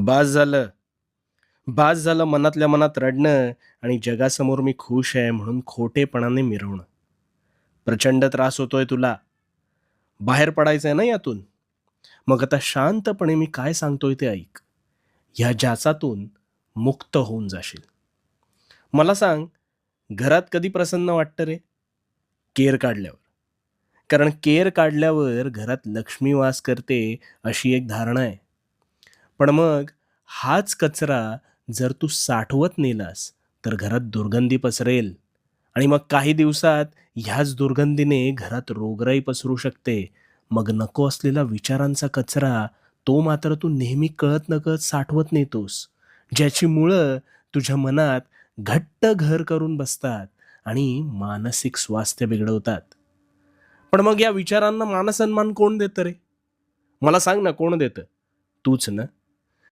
बास झालं. बास झालं मनातल्या मनात रडणं आणि जगासमोर मी खुश आहे म्हणून खोटेपणाने मिरवणं. प्रचंड त्रास होतोय तुला. बाहेर पडायचंय ना यातून. मग आता शांतपणे मी काय सांगतोय ते ऐक. ह्या जाचातून मुक्त होऊन जाशील. मला सांग, घरात कधी प्रसन्न वाटतं रे? केर काढल्यावर. कारण केर काढल्यावर घरात लक्ष्मी वास करते अशी एक धारणा आहे. पण मग हाच कचरा जर तू साठवत नेलास, तर घरात दुर्गंधी पसरेल आणि मग काही दिवसात ह्याच दुर्गंधीने घरात रोगराई पसरू शकते. मग नको असलेला विचारांचा कचरा, तो मात्र तू नेहमी कळत-नकळत साठवत नेतोस. ज्याची मुळं तुझ्या मनात घट्ट घर करून बसतात आणि मानसिक स्वास्थ्य बिघडवतात. पण मग या विचारांना मानसन्मान कोण देतं रे? मला सांग ना कोण देतं? तूच ना.